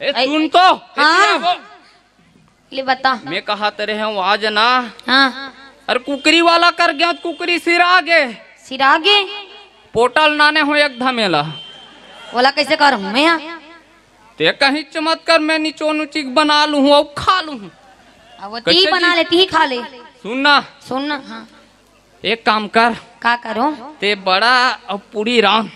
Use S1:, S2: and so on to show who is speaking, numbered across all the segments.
S1: सुन तो।
S2: हाँ ले बता।
S1: मैं कहा तेरे हैं आज ना।
S2: हाँ
S1: अरे कुकरी वाला कर गया कुकरी सिरागे
S2: सिरागे
S1: पोटल नाने हो एक धमेला
S2: बोला कैसे कर मैं यहाँ
S1: ते कहीं चमत्कार मैं नीचो नुचिक बना लू और खा लू।
S2: अब ती बना ले ती खा ले।
S1: सुनना
S2: सुनना हाँ
S1: एक काम कर
S2: का करो
S1: ते बड़ा अब पूरी राम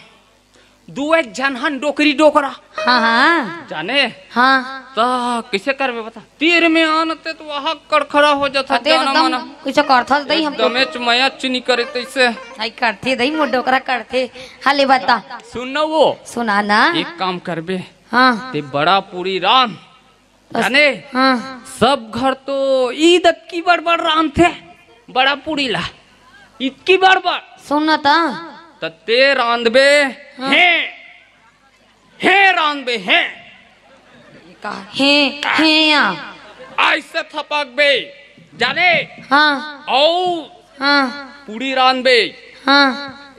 S1: दू एक जनहन डोकरी डोकरा
S2: हाँ हाँ
S1: जाने
S2: हाँ
S1: तो कैसे करबे बता तीर में आनते तो वहाँ कड़खड़ा हो जाता जाना माना
S2: कुछ करथा दई हम
S1: दमेच माया चुनी करे तैसे
S2: आई करथे दई मोडोकरा करथे हाले बता।
S1: सुन वो
S2: सुना ना
S1: एक काम करबे
S2: हाँ
S1: ते बड़ा पूरी राम जाने
S2: हाँ
S1: सब घर तो ईद की बड़बड़ राम थे बड़ा पूरी ला इतकी बड़बड़
S2: सुनना था
S1: ते रांधबे है रांधबे है ऐसे थपक बे जाने
S2: हाँ
S1: औ
S2: हाँ
S1: पूरी रांधबे
S2: हाँ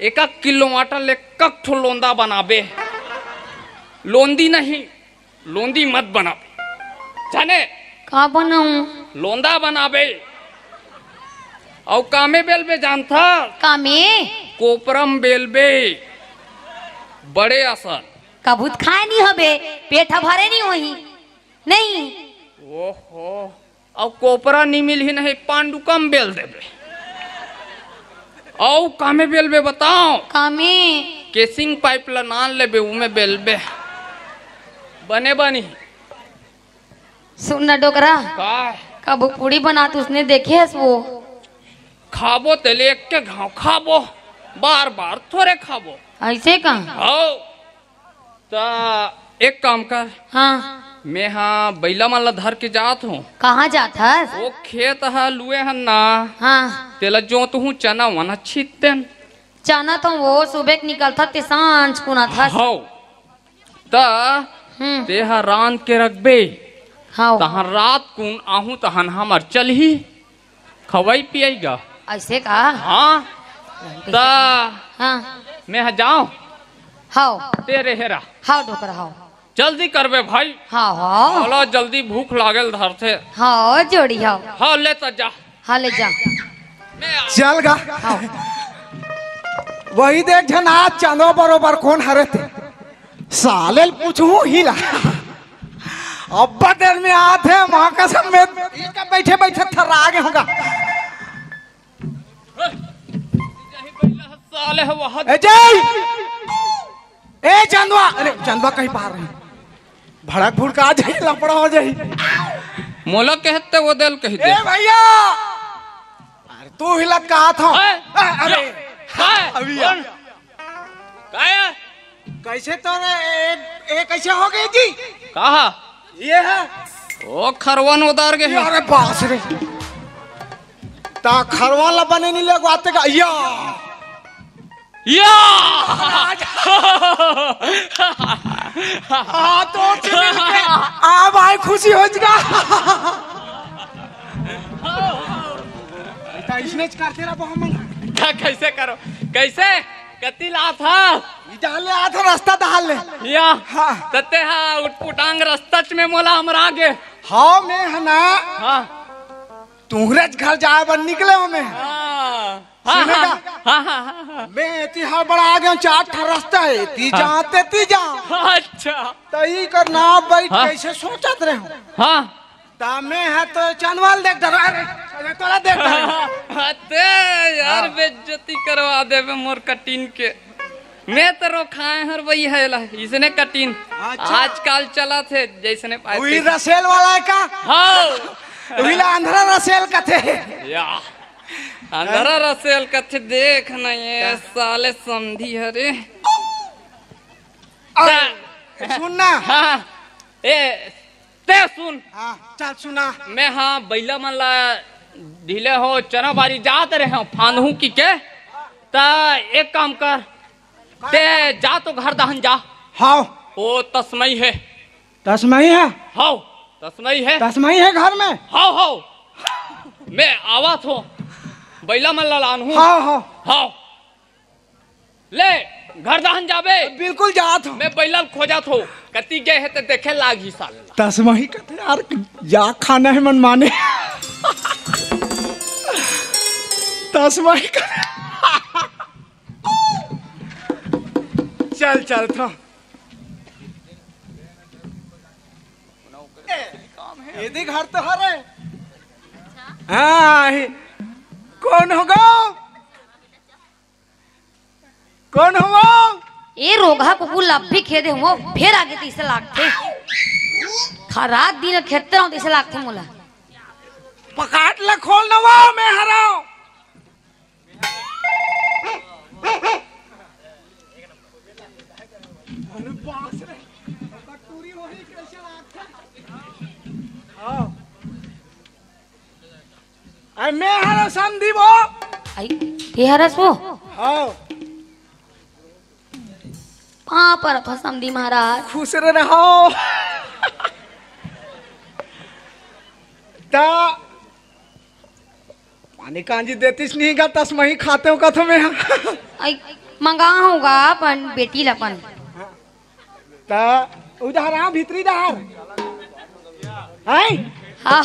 S1: 1 किलो आटा ले कक ठो लोंदा बनाबे लोंदी नहीं लोंदी मत बनाबे जाने
S2: का बनाऊं
S1: लोंदा बनाबे और कामे बेलबे जानता
S2: कामे
S1: कोपरम बेलबे बड़े आसान
S2: कबूत खाए नहीं हबे पेट भरे नहीं वही नहीं
S1: ओहो और कोपरा नहीं मिल ही नहीं पांडुकम बेल देबे औ कामे बेलबे बताओ
S2: कामे
S1: केसिंग पाइप ला नान लेबे उमे बेलबे बने बनी
S2: सुनना डोकरा
S1: का
S2: कब पूड़ी बनात उसने देखे है वो
S1: खाबो तेले एक के घाव खाबो बार बार थोड़े खाबो
S2: ऐसे का
S1: आओ ता एक काम कर
S2: हाँ
S1: मैं हाँ बैला माला धर के जात हूँ
S2: कहाँ जाता है
S1: वो खेत है लुए हन ना
S2: हाँ
S1: तेला जोत हूँ चना वना छीते
S2: जाना तो वो सुबह निकलता ते सांझ कुना था
S1: हो ता तेहा रांध के रखबे
S2: हाँ
S1: तहन रात कुन आहू तहन हमर चलही खवाई पिएगा
S2: ऐसे का
S1: हाँ ता
S2: हाँ
S1: मैं जाऊं
S2: हाओ
S1: तेरे हेरा
S2: हाओ डोकरा हाओ
S1: जल्दी करबे भाई
S2: हाँ हाँ
S1: बोलो जल्दी भूख लागल धर थे
S2: हाँ जोड़ी हाओ
S1: हाँ ले तो जा
S2: हाँ ले जा
S3: चल गा वही देख जन आज चांदो बरोबर कौन हरे थे साले पूछू हिला अब्बा देर में आते वहां का सब में बैठे बैठे थर्रा आगे होगा
S1: साले वहाँ
S3: ए जय ए चंदवा अरे चंदवा कहीं पार रहे भड़क भुड़का आ जाए लपड़ा हो जाए
S1: मोला कहते वो दिल कहते
S3: ए भैया अरे तू हिलत कहा था अरे अभी कैसे तो ए कैसे हो गई जी
S1: कहा
S3: ये है
S1: ओ खरवन उतार गए
S3: अरे बास रे ता खरवन ला बने नहीं लगवाते का
S1: या
S3: हाँ तो आ भाई खुशी हो जाएगा इसने करते रहा हम
S1: कैसे करो कैसे कति ला था
S3: डाले आ था रास्ता डाल ले
S1: या
S3: हाँ
S1: तते हाँ उठपुटांग रास्ता में मोला हमरा आगे
S3: हाँ मैं है ना
S1: हाँ
S3: तुहरज घर जाए पर निकले हो मैं
S1: हाँ हाँ
S3: मैं हाँ बड़ा आगे 4 रास्ता है ती जाते ती जा
S1: अच्छा
S3: तई कर ना बैठ कैसे सोचत रहे हो
S1: हाँ
S3: ता मैं है तो चंदवाल देख डर अरे तोला देख
S1: अते यार बेइज्जती करवा देबे मोर कटीन के मैं तो खाए हर वही है ला इसने कटीन आजकल चला थे जैसने पाए
S3: वही रसेल वाला है का
S1: हाँ
S3: वही ला अंधरा रसेल का थे
S1: या अंधरा रसेल का थे देख ना ये साले समझी हरे
S3: सुनना
S1: हाँ ए ते सुन
S3: हाँ चल सुना
S1: मैं हाँ बैला मन ला ढीले हो चना बारी जात रहे हो फानहू की के ता एक काम कर ते जा तो घर दहन जा
S3: हाँ
S1: ओ तस्मई है
S3: तस्मई है
S1: हाउ तस्मई है
S3: तस्मई है घर में
S1: हाउ हाउ मैं आवत हो बैला मन ला लान हूँ
S3: हाँ हाँ
S1: हाउ ले घर दहन जाबे
S3: बिल्कुल जात हो
S1: मैं बैला खोजत हो कति गए है तो देखे लागी साल
S3: तस्मही कहते यार जा खाना है मन माने तस्मही चल चल तो यदि घर तो हरे हाँ कौन होगा कौन होगा
S2: ए रोगा कुकु लब्भी खेदे हुआ फिर आगे तीसरे लाख थे खराब दिन खेते रहो तीसरे लाख थे मोला
S3: पकाट ले खोल नवा मैं हराओ मैं हरा संदीप हो
S2: आई ये हरस वो
S3: हाँ
S2: पर तो समधी महाराज
S3: खुश रहो ता पानी कांजी देतीस नहीं का तस्मही खाते हो कथो में
S2: आई मंगा होगा अपन बेटी लपन
S3: ता उधर आ भीतरी दहार हैं
S2: हाँ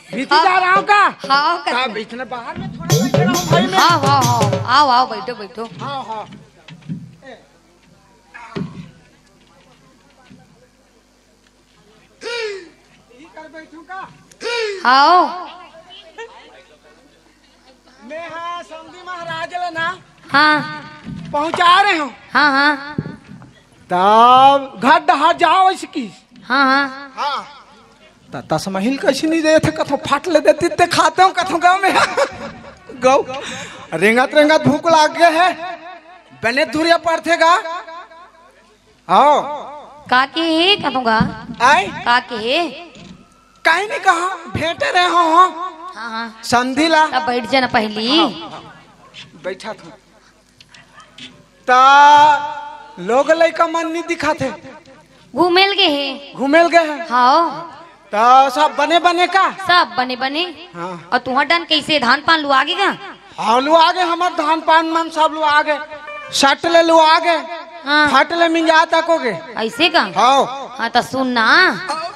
S3: भीतरी दहार आओ का
S2: हाँ
S3: ता बीच में बाहर में थोड़ा बैठे रहो भाई में
S2: हाँ हाँ हाँ आओ आओ बैठो बैठो
S3: हाँ हाँ
S2: आओ
S3: मैं हाँ समधी महाराज लेना
S2: हाँ
S3: पहुंचा रहे हो
S2: हाँ हाँ
S3: तब घर डहा जाओ इसकी
S2: हाँ हाँ
S3: हाँ तस्महिल कैसे नहीं दे थे कथो फाट ले देती ते खाते हो कथो गाँव में गौ रेंगत रेंगत भूख लाग गए है बने दूरिया पड़थेगा आओ
S2: काके है कहूँगा
S3: आई
S2: काके है
S3: कहीं नहीं कहा भेंटे रहे हो
S2: हाँ हाँ
S3: संधि ला
S2: तब बैठ जाना पहली
S3: बैठा था ता लोग लइका मन नहीं दिखा थे
S2: घूमेल गए है
S3: घूमेल गए हैं
S2: हाँ
S3: ता सब बने बने का
S2: सब बने बने
S3: हाँ
S2: और तुम्हार डन कैसे धान पान लुआ आगे
S3: हाँ लो आगे हमारे धान पान मन सब लो आगे सट ले लो आगे
S2: हाँ
S3: फट ले मिंजा तकोगे
S2: ऐसे का
S3: हाँ
S2: हाँ तो सुन ना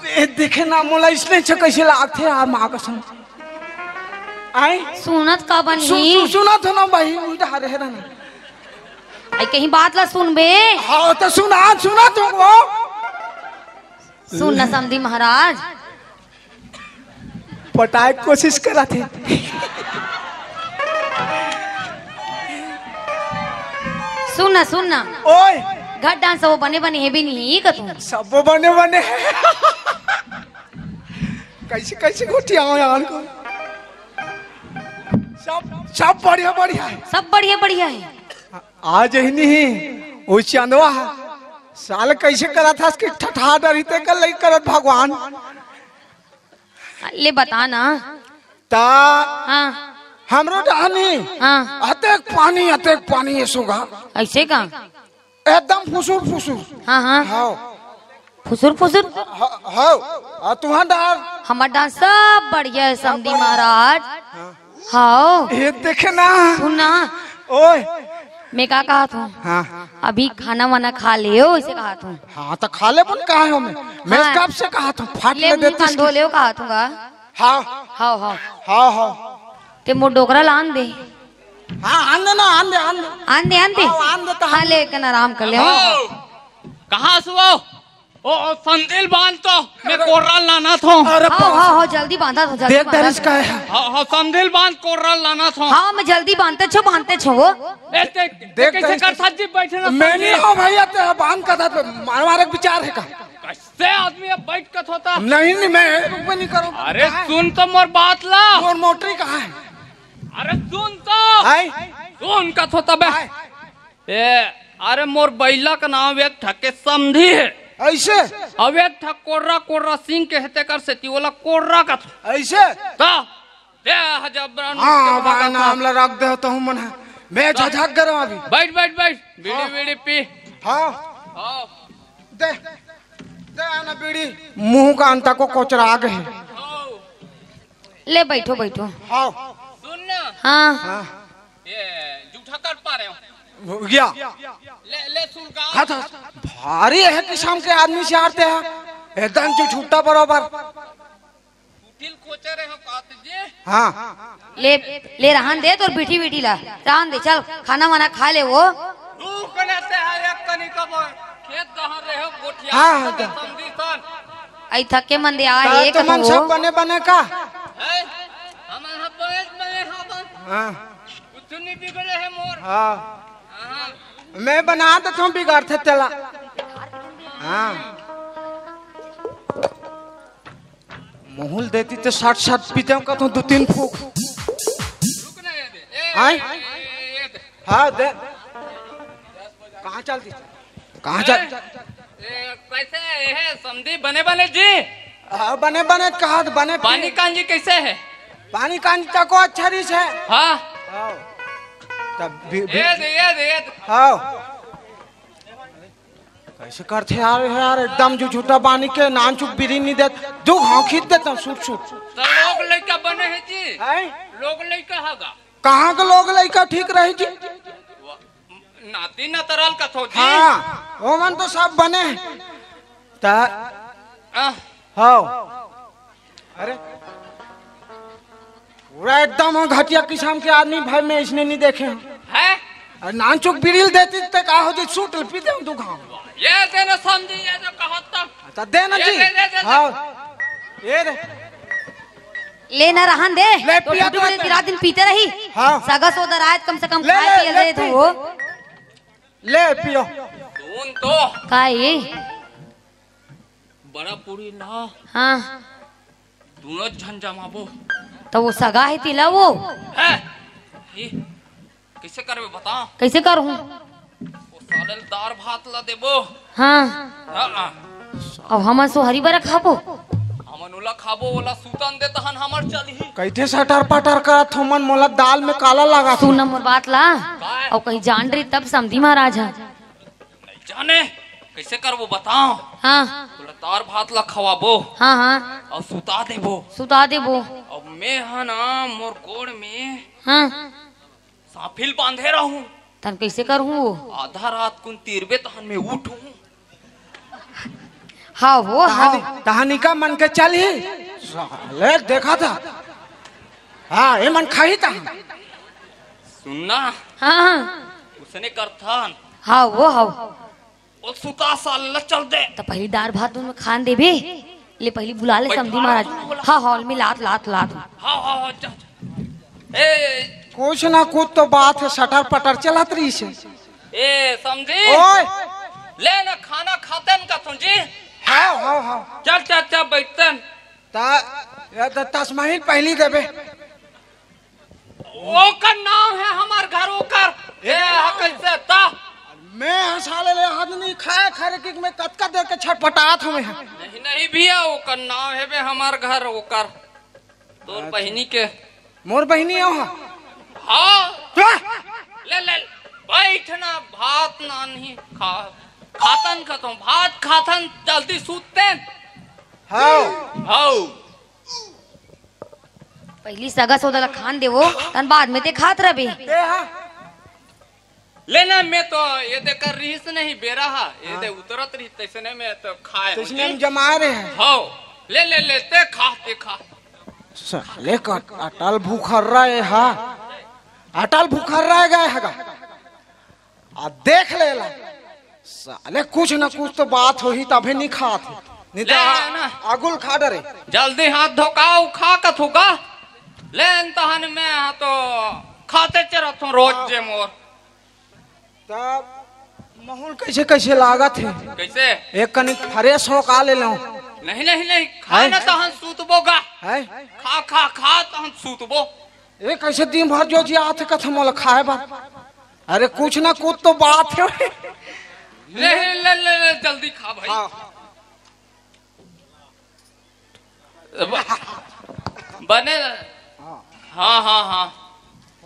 S3: ए देखे ना मोला इसने छ कैसे लागथे यार माँ कसम आई
S2: सुनत का बनी
S3: सुना था ना भाई उधर है ना
S2: आई कहीं बात ला सुन बे
S3: हाँ तो सुना तो वो
S2: सुन ना समधी महाराज
S3: पटाए कोशिश करा थे
S2: सुन ना
S3: ओए
S2: घट डांस वो बने बने है भी नहीं का तुम
S3: सब बने बने कैसे कैसे घुटिया यार को सब बढ़िया बढ़िया है
S2: सब बढ़िया बढ़िया है
S3: आज ही नहीं वो चंदवा है साल कैसे करा था इसके ठठा डरते कर लई करत भगवान
S2: ले बता ना
S3: ता
S2: हाँ
S3: हमरो डहानी
S2: हाँ
S3: अतेक पानी ये सुगा
S2: ऐसे का
S3: एकदम फुसुर
S2: हाँ हाँ
S3: हां
S2: फुसुर फुसुर
S3: हां तुहां डार
S2: हमार डांस सब बढ़िया है समधी महाराज हाँ
S3: ये देखे ना
S2: सुना
S3: ओए
S2: मैं क्या कहा था
S3: हाँ
S2: अभी खाना वाना खा ले हो इसे कहा था
S3: हाँ तो खा ले बन कहा है मैं
S2: हाँ।
S3: कब से कहा था फाट
S2: ले
S3: ले
S2: मुंह
S3: देती
S2: कान धो ले कहा था
S3: हाँ
S2: हाँ हाँ
S3: हाँ हाँ
S2: ते मोर डोकरा लान दे
S3: हाँ आन दे
S2: आन दे
S3: आन दे तो
S2: हाँ ले कन आराम कर ले
S1: कहाँ से वो ओ संदिल बांध तो मैं कोर्राल लाना था
S3: अरे
S2: हाँ जल्दी बांधा था जल्दी
S3: देख
S2: बांधा
S3: दरिश का है
S1: हाँ संदिल बांध कोर्राल लाना था
S2: हाँ मैं जल्दी बांधते छो वो
S1: देख कैसे कर साजी बैठे ना
S3: मैं नहीं हूँ भैया तेरा बांध का था मारे विचार है का
S1: कैसे आदमी अब बैठ कर होता
S3: नहीं मैं रुक नहीं करूँ
S1: अरे सुन तो मोर बात ला
S3: और मोटरी कहाँ है
S1: अरे सुन तो
S3: आई
S1: सुन का होता बे ए अरे मोर बैला का नाम एक ठके समधी है
S3: ऐसे
S1: अब एक ठक कोर्रा सिंह के हेते कर से वाला कोर्रा का था
S3: ऐसे
S1: ता दे हजबरान
S3: हाँ भाई नाम ला रख दे तो हूँ मन है मैं झझक कर रहा अभी
S1: बैठ बीड़ी पी
S3: हाँ
S1: हाँ
S3: दे आना बीड़ी मुंह का अंता को कोचरा आ गए
S2: ले बैठो
S3: हाँ
S1: सुन ना
S2: हाँ
S1: ये जूठा कर पा रहे हो
S3: हो गया
S1: ले सुन का
S3: हाँ था भारी है किस्म के आदमी से आते हैं एकदम जो छूटा बराबर।
S1: दिल खोचे रहे हो कात जी।
S3: हाँ
S2: ले ले रहन दे तो बीठी बीठी ला रहन दे, चल खाना वाना खा ले वो।
S1: तू कनेते है एक कनी कब खेत दहर रहे हो गोठिया।
S3: हाँ,
S1: से समझी सन
S2: आई थके मन दे आ एक
S3: तो मन सब बने बने का।
S1: है हमारा बने बने हम
S3: हाँ
S1: कुछ नहीं बिगड़े है मोर।
S3: हाँ
S1: हाँ
S3: मैं बना देता हूँ बिगाड़ते तेला। हाँ मोहल देती तो 60 पीते हूँ कहता हूँ 2-3 फूक।
S1: रुक ना ये दे
S3: हाँ
S1: ये दे
S3: हाँ दे। कहाँ चलती कहाँ चल
S1: कैसे है समझी बने बने जी।
S3: हाँ बने बने कहा बने
S1: पानी कांजी कैसे है।
S3: पानी कांजी तक अच्छा रिस है।
S1: हाँ
S3: तब
S1: ये दे ये दे ये दे।
S3: हाँ कैसे करते यार एकदम जो झूठा पानी के नान चुप बिरी नहीं देते दो घाव खींच देता हूँ सूट सूट।
S1: तो लोग लड़का बने हैं जी।
S3: हैं
S1: लोग लड़का होगा
S3: कहाँ के लोग लड़का ठीक रही जी।
S1: नाती न तरल कथो जी।
S3: हाँ वो मन तो सब बने ता हाँ अरे पूरा एकदम घटिया किस्म के आदमी भाई मैं इसने नहीं देखे
S1: है
S3: नान चुक बिरिल देती तो का हो जी सूट पी दे दो घाव।
S1: ये देना समझी ये जो कहो तब
S3: देना जी।
S1: दे।
S3: हाँ ये दे
S2: लेना रहन दे
S3: ले
S2: तो
S3: पिया
S2: टूटी
S3: तो
S2: रात दिन पीते रही।
S3: हाँ
S2: सगा सोदर आज कम से कम
S3: ले,
S2: खाए
S3: ले,
S2: पिए
S3: ले
S2: दे
S3: पी।
S2: तू
S3: ले पियो।
S1: सुन तो
S2: का ये
S1: बड़ा पूरी ना
S2: हाँ
S1: दोनों झंझमाबो
S2: तो वो सगा है तिला वो
S1: है ये कैसे करबे बता।
S2: कैसे करूँ।
S1: वो साले दार भात ला देबो।
S2: हाँ
S1: हां
S2: अब हम सो हरी बरा खाबो
S1: हमन उला खाबो वाला सूतन दे तहन हमर चली।
S3: कैथे सटर पटर करत हो मन मोला दाल में काला लगा
S2: तू नंबर बात ला और कहीं जान रही तब समझी महाराज है।
S1: नहीं जाने कैसे करबो बताओ।
S2: हाँ
S1: बोला दार भात ला खवाबो
S2: हाँ हाँ
S1: और सुता देबो।
S2: सुता दे वो।
S1: अब मैं है ना मोर गोड़ में
S2: हाँ
S1: साफिल बांधे रहूं।
S2: तन कैसे करूँ वो।
S1: आधा रात कुन तीरबे तहन में उठूं।
S2: हाँ वो हाँ
S3: कहानी का मन के चल ही साले देखा था। हाँ ये मन खाई था।
S1: सुनना
S2: हाँ हाँ
S1: उसने करथन
S2: हाँ वो हाँ
S1: वो सुता साल चल दे।
S2: तो पहली दार भात उनमें खान दे भी ले पहली बुला ले समझी महाराज। हाँ हॉल में लात लात लात।
S1: हाँ जा ए
S3: कुछ ना कुछ तो बात है सटर पटर चलत रही से।
S1: ए समझी
S3: ओए
S1: ले ना खाना खातन का तुझी।
S3: हाँ हाँ हाँ
S1: चल चल चल बैठतन
S3: ता तस्माही पहली देबे।
S1: वो का नाम है हमार घर ओकर ए कैसे ता
S3: मैं हंसाले ले आदमी खाए खाए कि मैं कतका दे के छटपटात हूं मैं।
S1: नहीं नहीं भैया ओकर नाम है बे हमार घर ओकर तोर बहिनी के
S3: मोर बहिनी है वहाँ।
S1: हाँ ले ले बैठना भात ना नहीं खा खातन खतम भात खातन जल्दी सूतते।
S3: हाँ
S1: हाँ
S2: पहली सगा सौदा खान दे वो तन बाद में ते खात रहे।
S1: लेना मैं तो ये दे कर रही से नहीं बेरा हा ये दे उतरत रही तैसने में तो खाए
S3: तो इसने हम जमा रहे हैं।
S1: हाँ ले ले ले ते खा
S3: साले का अटल भूखर रहा है। हाँ अटल भूखर रह गए हैगा आ देख ले ला साले कुछ ना कुछ तो बात हो ही तभी नहीं खाते नहीं तो अगुल खा डरे।
S1: जल्दी हाथ धोकाओ खा कथुका लेन तहन में तो खाते चरत हूँ रोज जे मोर।
S3: तब माहौल कैसे कैसे लागत है।
S1: कैसे
S3: एक कनिक फ्रेश हो का ले लो।
S1: नहीं नहीं नहीं खाना तहन सूतबो गा
S3: है
S1: खा खा खा तहन सूतबो।
S3: ये कैसे दिन भर जो जी आते कथा मोल खाए बा। अरे कुछ ना कुछ तो बात है।
S1: ले ले ले ले जल्दी खा भाई। बने हाँ हाँ हाँ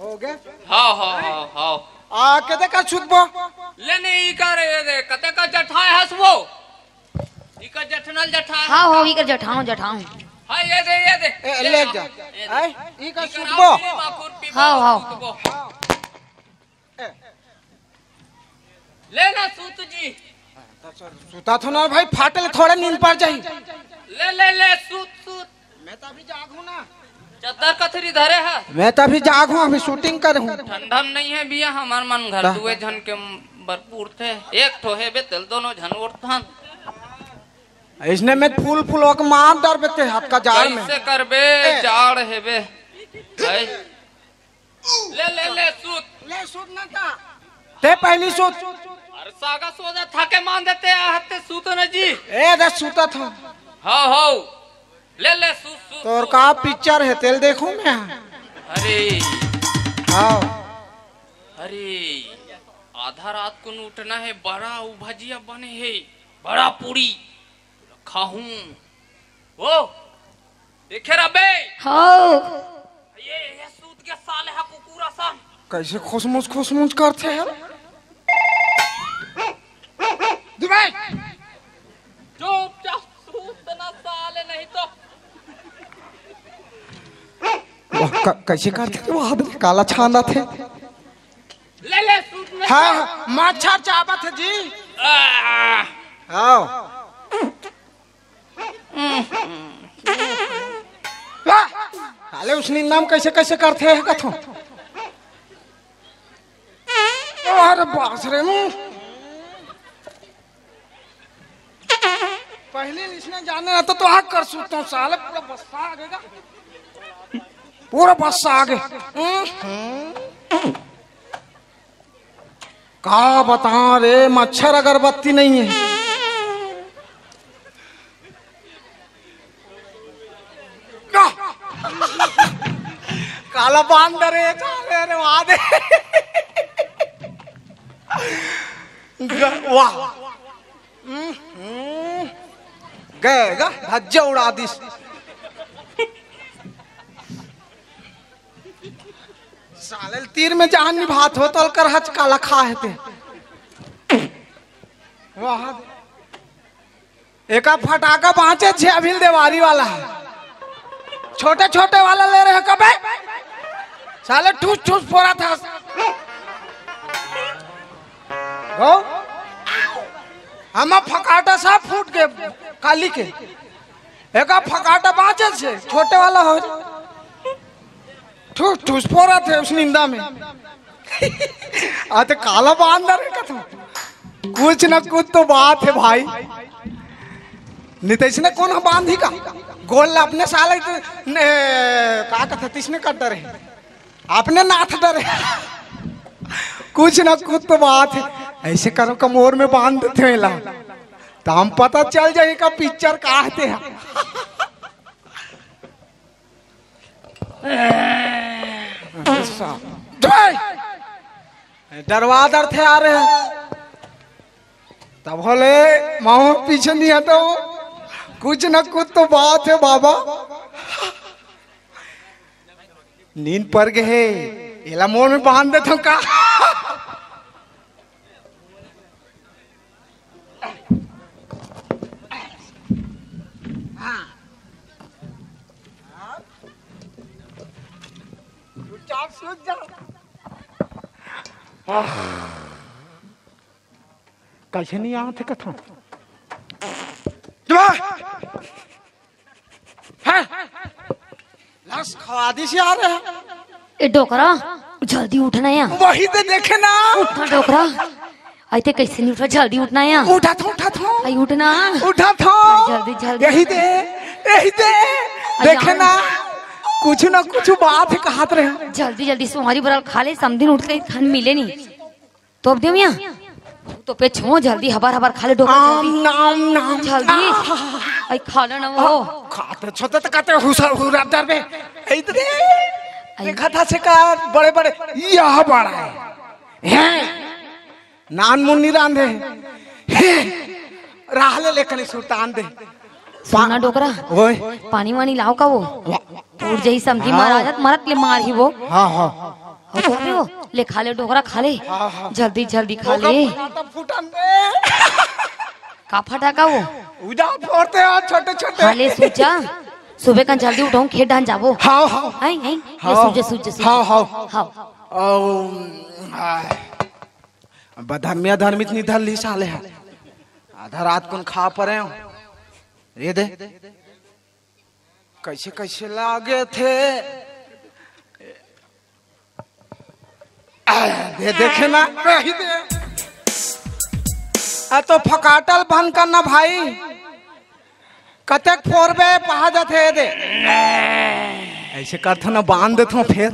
S3: हो गया।
S1: हाँ हाँ हाँ हाँ
S3: आ कते का छुटबो
S1: लेने ई करे दे कते का जठाए हसबो ई का जठनल जठा।
S2: हाँ हो ही कर जठाऊं जठाऊं।
S1: हाँ ये दे
S3: ले जा है ई का छुटबो।
S2: हाँ हाँ
S1: लेना सूत जी
S3: सुता था ना भाई, फाटल थोड़ा नींद पड़ जाई।
S1: ले सूत सूत।
S3: मैं तो अभी जागू ना।
S1: चद्दर कथरी धरे है।
S3: मैं तो अभी जागू, अभी शूटिंग कर हूँ।
S1: ठंडा नहीं है बिया, हमार मन घर दुए झन के भरपूर थे। एक ठो है बे तेल दोनों झन उठथन।
S3: इसने में फूल फूल के मार डर बेते हाथ का जाड़ में।
S1: कैसे करबे, जाड़ है बे। ले सूत।
S3: ले सूत ना था। ते पहली सूत।
S1: अरे सागा सोजा थाके मान देते हत्ते सूत न जी।
S3: ए दस सूता था।
S1: हाँ ले सूत।
S3: तो और का पिक्चर है, तेल देखूं मैं।
S1: अरे
S3: हाँ।
S1: अरे आधा रात को उठना है, बड़ा भजिया बने है, बड़ा पूरी खाऊं। वो देखे रबे।
S2: हाँ
S1: ये सूत के साले है कुकुरा सा।
S3: कैसे खुशमुश करते हैं दुबई।
S1: चुपचाप सूत ना साले, नहीं तो
S3: कैसे करते थे वो आदमी, काला छांदा थे।
S1: ले सूत में।
S3: हाँ मच्छर चाबा थे जी। हाँ काले उसने नाम कैसे करते हैं कथो। अरे बास रे पहले इसने जाने रहता तो आग कर सकता हूँ साले। पूरा बस्सा आगेगा, पूरा बस्सा आगे। का बता रे, मच्छर अगरबत्ती नहीं है। काला बांदर है साले रे वादे। वाह गएगा धज्जा उड़ा दी। साले तीर में जहां निभात हो तो कर हच काला खा है ते। वाह एका फटाका बाँचे छे अभिल देवारी वाला है, छोटे छोटे वाला ले रहे हैं कबे साले ठूस ठूस फोड़ा था। हम फकाटा सा फूट के काली के एक फकाटा बाँचे छे, छोटे वाला हो ठूस ठूस फोड़ा थे उस निंदा में। तो काला बांधर है कथम, कुछ न कुछ तो बात है भाई। नितेश ने कौन बांधी का गोल अपने साले का कथा तिसने कर डरे, आपने नाथ डरे। कुछ न कुछ तो बात है। ऐसे करो कमोर में बांध देते मेला तो हम पता चल जाएगा पिक्चर कहते हैं। दरवादर थे आ रहे हैं तब बोले माओ पीछे नहीं हटो, कुछ न कुछ तो बात है बाबा। नींद पड़ गए, एला मोर में बांध देता हूँ का। कैसे नहीं आते कथों लाश खादी से आ रहे हैं।
S2: ए डोकरा जल्दी उठना है,
S3: वही तो देखे ना।
S2: उठना डोकरा, आते कैसे नहीं उठा, जल्दी उठना है।
S3: उठा था
S2: आई उठना,
S3: उठा था
S2: जल्दी जल्दी।
S3: यही दे देखे ना, कुछ ना कुछ बात है कहत रहे।
S2: जल्दी जल्दी सुहारी बरल खा ले, समदिन उठ के खान मिले नहीं तो अब देव यहाँ तो पे छो जल्दी हबार हबार खा ले डोकरा जल्दी
S3: नाम
S2: जल्दी। आई खा ले ना वो
S3: खाते छोटे तो कहते हुरा डर में इतने देखा था से का बड़े बड़े यह बड़ा है नान मुन्नी रांधे राहले लेकर सुल्तान दे।
S2: सोना डोकरा पानी वानी लाओ का वो उड़ जाई समझी महाराज मरत ले मार ही वो।
S3: हाँ
S2: वो ले खा ले डोकरा खा ले जल्दी जल्दी खा ले। का फटाका वो
S3: उड़ा फोड़ते हैं छोटे छोटे।
S2: खा ले सूजा, सुबह का जल्दी उठाऊं खेत डान जाबो।
S3: हाँ
S2: आई ये सूजे
S3: बधर्मिया धर्मित निधर ली साले है आधा रात को खा पड़े हो। ये दे कैसे कैसे लागे थे। दे देखे ना वही दे। तो फकाटल बंद करना भाई। कतक फोरबे पहा जाते दे। ऐसे करते ना बांध देते फिर।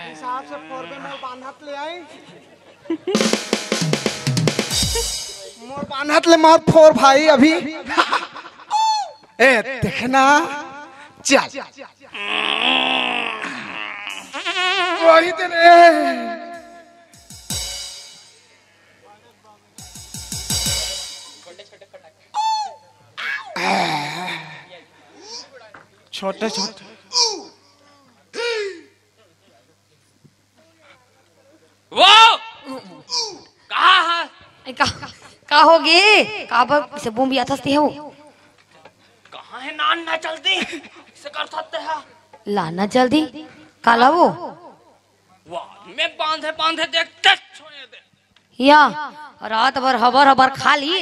S3: हिसाब से फोरबे में बांधत ले आई। मोर बांधत ले मार फोर भाई अभी। ए देखना चल वही दिन छोटे छोटे
S1: वो कहा
S2: का होगी का पर से बूम भी आथस्ती है वो
S1: कहाँ है नान ना चलती इसे कर सकते हैं
S2: लाना जल्दी काला वो
S1: वाह मैं बांधे बांधे देखते छोड़े दे
S2: या रात भर हबर हबर खा ली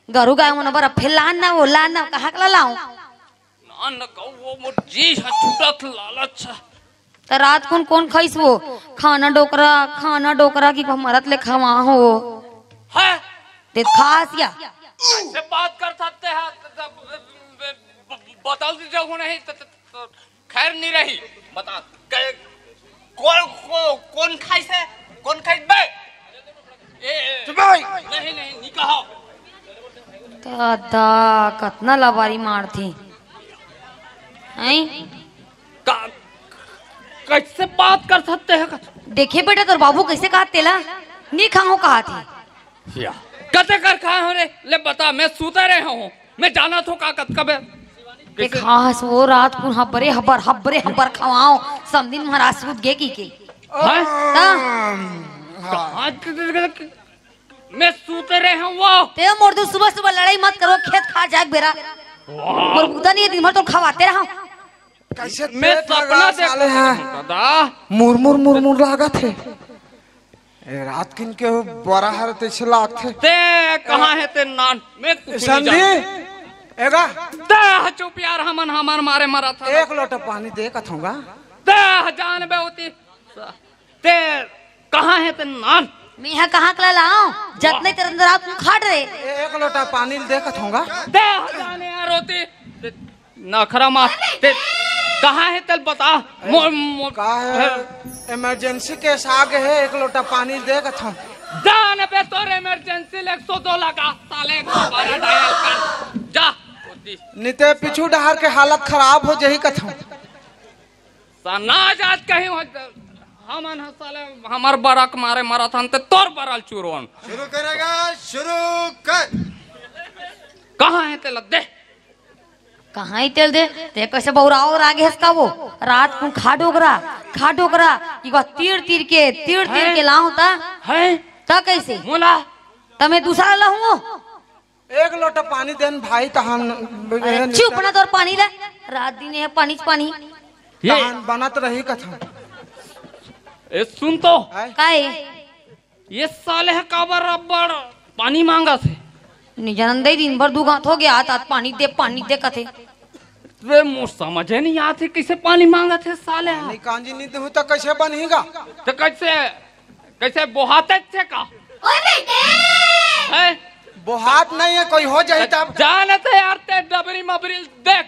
S2: गरु गाय मन बर फिर लाना वो लाना कहाँ कला लाऊं
S1: नान न कहूँ वो मोर जी है छूटा था लालच
S2: तो रात कौन खाइस वो खाना डोकरा की मरत ले खवा हो
S1: है
S2: ते खास या
S1: से बात कर सकते हैं बता दीजिए वो नहीं तो खैर नहीं रही बता कौन खाई से कौन खाई बे नहीं नहीं कहो
S2: दादा कतना लबारी मार थी
S1: कैसे बात कर सकते हैं
S2: देखे बेटा तोर बाबू कैसे कहा तेला नहीं खाओ कहा थी
S1: कते कर खाए हो रे ले बता मैं सूते रहे हूँ मैं जाना तो का कब
S2: खास वो रात को हब्बरे हब्बर खवाओ समदिन महाराज सूत गे की के
S1: मैं सूते रहे हूँ वो
S2: ते मोर सुबह सुबह लड़ाई मत करो खेत खा जाए बेरा मोर बुदा नहीं दिन भर तो खवाते रहो
S3: कैसे
S1: मैं सपना देख
S3: हैं मुरमुर मुरमुर लागा थे रात किन के बड़ा हर ते लाग थे
S1: ते कहाँ है ते नान मैं
S3: संधि एगा
S1: ते चुप यार हमन मारे मरा था
S3: एक लोटा पानी दे कथूंगा
S1: ते जान बे होती ते कहाँ है ते नान
S2: मैं यहाँ कहाँ कला लाऊं जतने तेरे अंदर आप खाट रहे
S3: एक लोटा पानी दे कथूंगा
S1: ते जाने यार होती नखरा मार ते कहाँ है तेल बता
S3: कहा है इमरजेंसी केस आ गए है एक लोटा पानी दे कथूं
S1: जान पे तोरे इमरजेंसी 102 लगा साले 112 डायल कर जा
S3: निते पिछू डहर के हालत खराब हो जही कथूं
S1: सनाज आज कहीं हो हमन साले हमर बरक मारे माराथन ते तोर बरल चूरोन
S4: शुरू करेगा शुरू कर
S1: कहाँ है तेल दे
S2: कहाँ ही तेल दे ते कैसे बहुराओ और आगे हंसका वो रात को खा डोकरा कि वो तीर तीर के ला होता
S1: है
S2: ता कैसे
S1: मोला
S2: तमे दूसरा ला हूँ
S3: एक लोटा पानी देन भाई तहन
S2: चुप ना तोर पानी ला रात दिन है पानी
S1: ये
S3: बनत रही कथूं
S1: ए सुन तो
S2: काहे
S1: ये साले है काबर रबड़ पानी मांगा थे
S2: निजानंदे दिन भर दू गांठ हो गया तात पानी दे कथे
S1: वे मुझ समझे नहीं आते कैसे पानी मांगा थे साले
S3: नहीं कांजी नहीं दे तो कैसे बनेगा
S1: तो कैसे बोहाते थे का है
S3: बोहात नहीं है कोई हो जाए तब
S1: जानते यार ते डबरी मबरी देख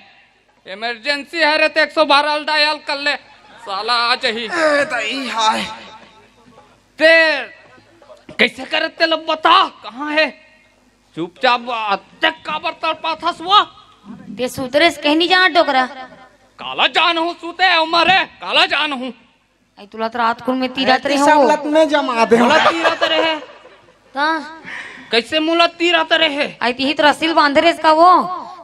S1: इमरजेंसी है रे ते 112 डायल कर ले साला आज ही
S3: दई हाय
S1: ते कैसे करते लो बता कहाँ है चुपचाप अत्तक काबर तड़पा था सुआ
S2: ते सूतरे से कहीं नहीं जाना डोकरा
S1: काला जान हूँ सूते उमर है काला जान हूँ
S2: आई तुला तो रात को में तीरत रहे
S3: सब
S2: हो
S3: लत में जमा दे
S1: मुला तीरत रहे
S2: ता
S1: कैसे मुला तीरत रहे
S2: आई ती तो रसील बांधे रे इसका वो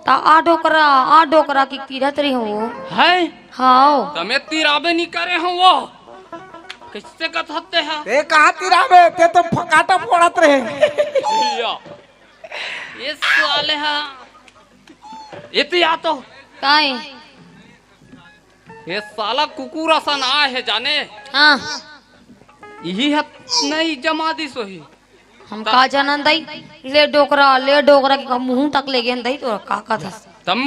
S2: ता आ डोकरा की तीरत रहे हो
S1: है
S2: हाओ
S1: तमे तीराबे नहीं करे हो वो कैसे कथते हैं
S3: ते कहाँ तिराबे ते तो फकाटा फोड़त रहे
S1: ये साले हाँ ये तो या तो
S2: काहे
S1: ये साला कुकुर सा ना है जाने
S2: हाँ
S1: यही है नहीं जमा दी सोही
S2: हम का जानन दई ले डोकरा के मुंह तक ले गेन दई तो का था
S1: तुम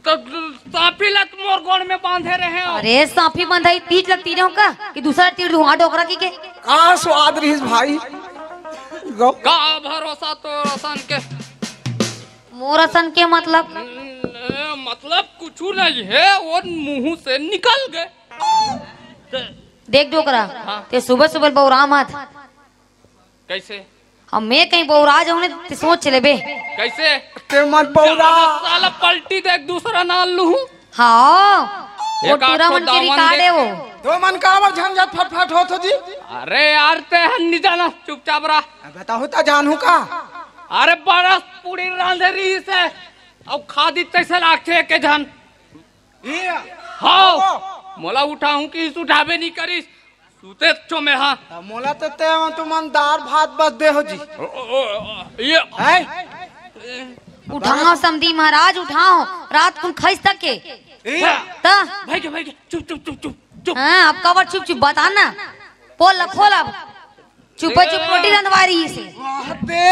S1: तो सांपी लत मोर गोड़ में बांधे रहे हो।
S2: अरे सांपी बंधाई तीर लगती रहो का कि दूसरा तीर धुआं डोकरा की के
S3: कहाँ स्वाद रही भाई गौ
S1: का भरोसा तो रसन के
S2: मोरसन के मतलब
S1: मतलब कुछ नहीं है वो मुंह से निकल गए।
S2: देख डोकरा
S1: हाँ।
S2: ते सुबह सुबह बौरा मत
S1: कैसे
S2: हम मैं कहीं बौरा जाऊँ ते सोच ले बे
S1: कैसे
S3: ते मत बौरा
S1: साला पलटी दे एक दूसरा नाल लूं।
S2: हाँ वो
S1: एक आध
S2: टूरा
S1: को
S2: मन के
S1: दामन
S2: रिकॉर्ड है वो
S3: तो मन का आवर झंझट फटफट हो तो जी
S1: अरे यार ते हन्नी जाना चुपचाप रहा।
S3: बताओ ता जानू का
S1: अरे बरस पूरी रांधेरी से अब खादी तैसे लाखे के धन हाँ मोला उठाऊं कि इस उठावे नहीं करीस सूते चो में हाँ
S3: मोला तो ते तुम दाल भात बस दे हो जी
S1: ये
S3: है
S2: उठाओ समधी महाराज उठाओ रात को खैस तक के ता
S1: भाई के चुप चुप चुप चुप चुप
S2: हाँ अब कवर चुप चुप बताना पोल खोल अब चुप चुप रोटी रंधवारी से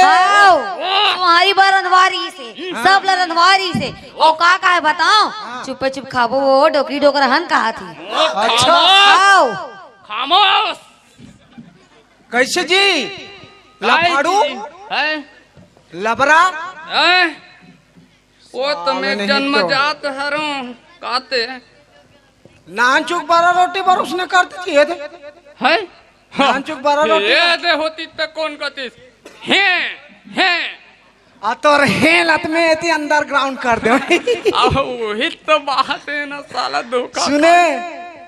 S2: आओ तुम्हारी बार रंधवारी से सब ला रंधवारी से ओ का है बताओ चुप चुप खाबो वो डोकरी डोकरा हन कहा थी
S3: अच्छा
S2: आओ
S1: खामोश
S3: कैसे जी लफाड़ू
S1: है
S3: लबरा
S1: वो तो मैं
S3: नहीं
S1: जन्मजात हरों कहते
S3: नान चुक बड़ा रोटी पर उसने कर दी थे
S1: है
S3: नान चुक बड़ा रोटी
S1: ये दे होती तो कौन कहतीस हैं
S3: आ तो हेल में एती अंडरग्राउंड कर दे
S1: वही तो बात है ना साला धोखा
S3: सुने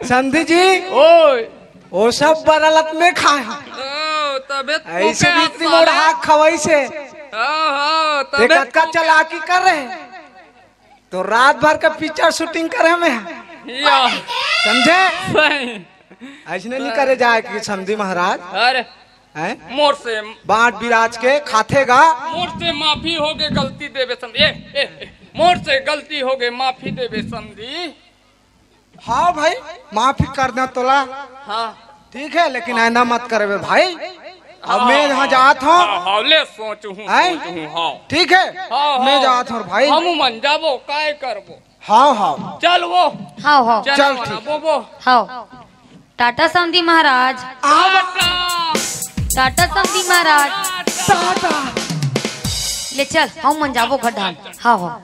S3: संधि जी
S1: ओए
S3: वो सब बरलत में खाए
S1: ओ तबे
S3: ऐसे भी इतनी मोड़ हाथ खवाई से
S1: हाँ तबे
S3: देखत का चलाकी कर रहे हैं तो रात भर का पिक्चर शूटिंग करे में
S1: या
S3: समझे
S1: सही
S3: ऐसे नहीं करे जाए कि समझी महाराज
S1: अरे
S3: हैं
S1: मोर से
S3: बांट बिराज के खातेगा
S1: मोर से माफी हो गए गलती देवे समझी मोर से गलती हो गई माफी देवे समझी।
S3: हाँ भाई माफी कर दे तोला
S1: हाँ
S3: ठीक है लेकिन ऐना मत करे भाई अब मैं यहाँ जात हूँ
S1: हाँ ले सोचूं हाँ
S3: ठीक है मैं जात हूँ भाई
S1: हम मन जाबो काय करबो
S3: हाँ हाँ
S1: चल वो
S2: हाँ हाँ
S3: चल ठीक
S1: वो
S2: हाँ टाटा समधी महाराज टाटा समधी महाराज ले चल हम मन जाबो घर ढाल हाँ हाँ